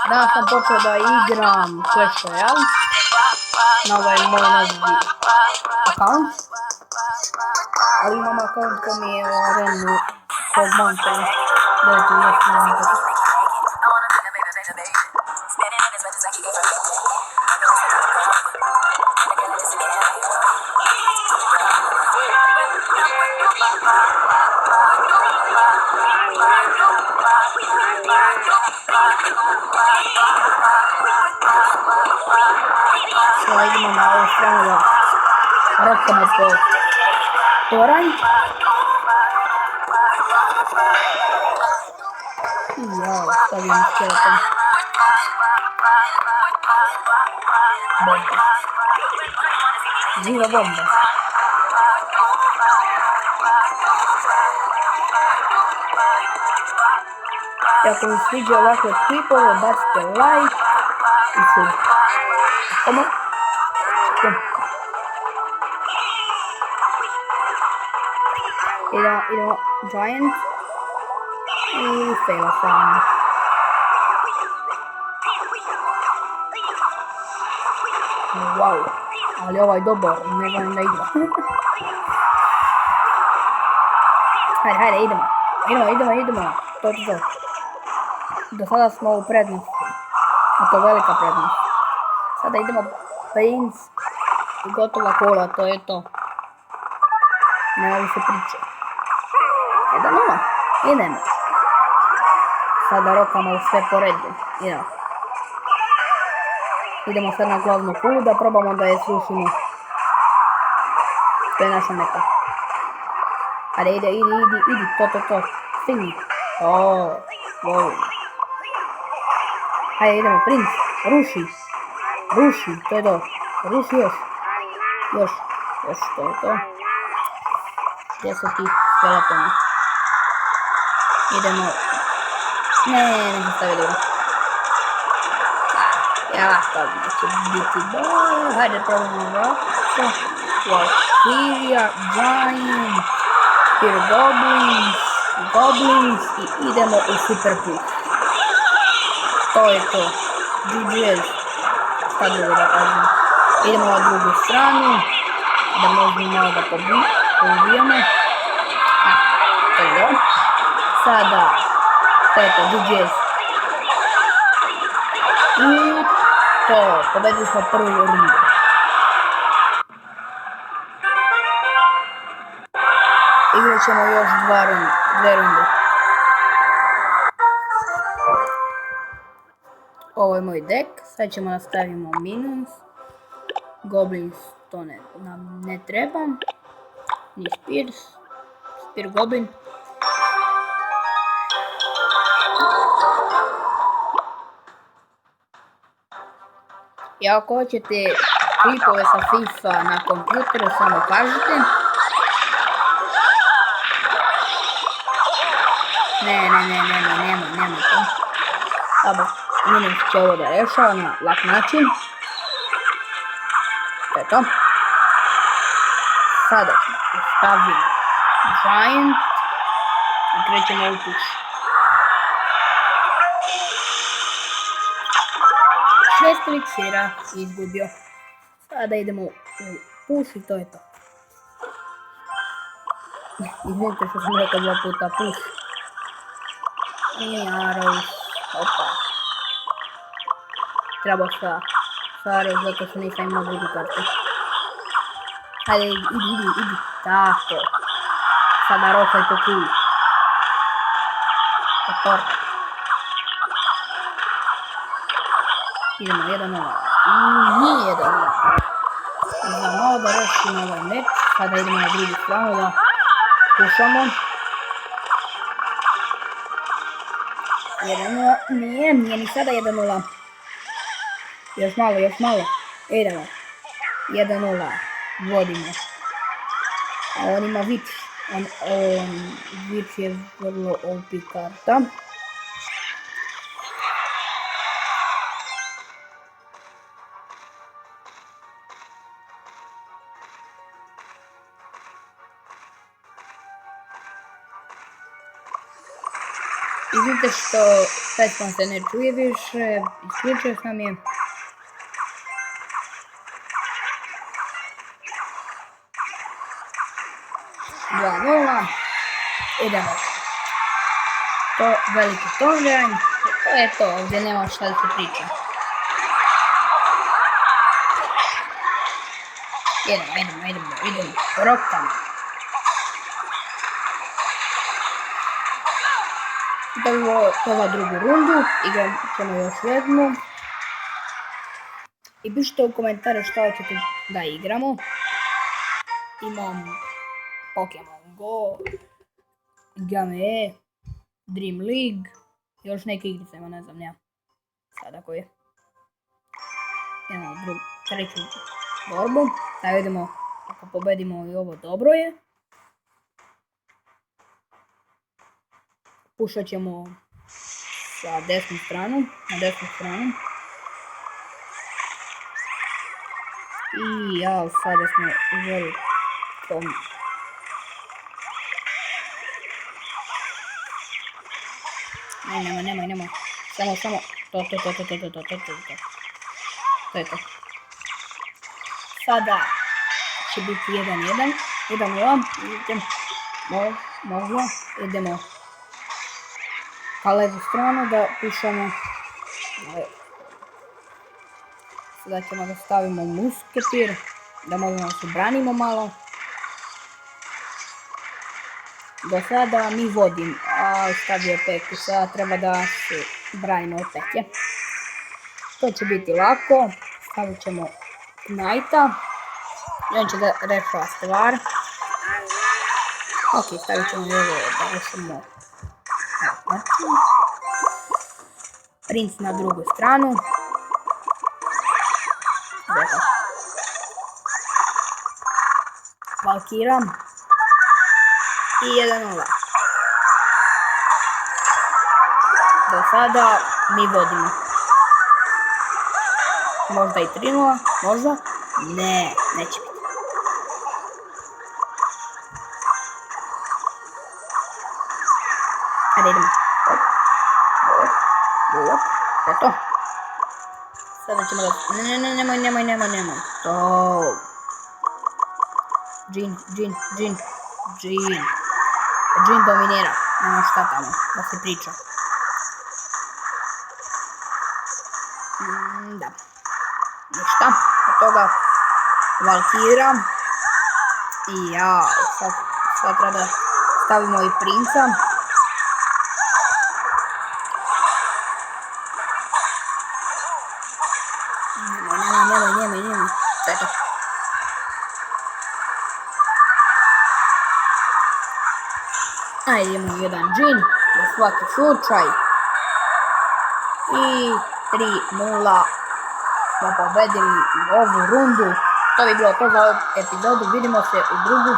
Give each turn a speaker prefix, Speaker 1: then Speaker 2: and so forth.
Speaker 1: Da sam počeo da igram Clash Royale na ovaj moj novi account, ali imam account ko mi je u arenu kod Mountain, da je tu još ne znam. Sada idemo na ovu stranu da rokamo po toranj. I jao, stavim skeleton. Bomba. Živa bomba. I ako mi sviđa ovakve klipove, bacite like i sub. Come on. Idemo Giant i faila sam. Wow, ali ovaj dobar, ne volim da igra. Hajde, idemo. To. Do sada smo u prednosti. A to je velika prednost. Sada idemo Prince i gotova kola, to je to. Nema više priče. 1-0. Idemo. Sada rokamo sve po redu. Idemo sad na glavnu kulu da probamo da je srušimo. To je naša meta. Ajde, idi, to. Stigni. Wow. Ajde, idemo, Prince. Ruši, to je to. Ruši još, to je to. Gdje su ti skeletoni? Idemo. Ne se stavi dobro. Ja, to neće biti dobro. Hajde, probamo ovako. Valkyria, Giant, Spear Goblins i idemo u Super Push. To je to. GG's. Šta drugo da kažem. Idemo na drugu stranu. Da možemo malo da pobijemo. To je to. Sada. To je to. GG's. I to. Pobedili smo prvu rundu. Igrat ćemo još dve runde. Ovo je moj deck, sad ćemo nastavimo Minions. Goblins to nam ne treba. Ni Spear Goblin. I ako hoćete klipove sa FIFA na kompjuteru, samo kažite. Nema to. Dobro, Minions će ovo da rešava na lak način. To je to. Sada ćemo staviti Giant i krećemo u push. 6 eliksira izgubio. Sada idemo u push i to je to. Izvinite što sam rekao 2 puta push. I Arrows, opa. Treba sa Arrows zato što nisam imao drugu kartu. Hajde, idi, tako. Sada rokaj po kulu. Potor. Idemo 1-0. I nije 1-0. Za malo da rešimo ovaj meč. Sada idemo na drugu stranu da pušamo. 1-0, nije ni sada 1-0. Još malo. Idemo. 1-0. Vodimo. A on ima Witch. Witch je vrlo OP karta. Izvinite što pesma se ne čuje više, isključio sam je. Dva nula. Idemo. To veliki tonžanj. To je to, ovdje nema šta da se priča. Idemo. Rokamo. Da bi to za drugu rundu, igrat ćemo još jednu. I pišite u komentare šta hoćete da igramo. Imam Pokemon Go, Game, Dream League, još neke igrice ima, ne znam, nema sada koje. Imamo treću borbu, da vidimo ako pobedimo i ovo dobro je. Pušat ćemo sa desnu stranu, na desnu stranu. I ja, sada smo uzeli tom. Nemoj. Samo. To. To je to. Sada će biti 1-1. 1-0. Možda. Idemo ka levu stranu da pušamo. Sada ćemo da stavimo musketir, da možemo da se branimo malo. Do sada mi vodim, a stavio peku, sada treba da se branimo od peke. To će biti lako, stavit ćemo Knighta i on će da rešava stvar. Ok, stavit ćemo i ovo da rešimo Princ na drugu stranu. Valkira i 1-0. Do sada mi vodimo. Možda i 3-0, možda? Ne, neće biti. Ajde idemo. Eto. Sada ćemo da... Nemoj. To. Džin dominira. Nema šta tamo da se priča. Da. Ništa. Od toga Valkira. I ja. Sad treba da stavimo i Princa. Nemoj. Eto. Ajde imamo jedan džin, za svaki slučaj. I 3-0 smo pobedili ovu rundu. To bi bilo to za ovu epizodu, vidimo se u drugu.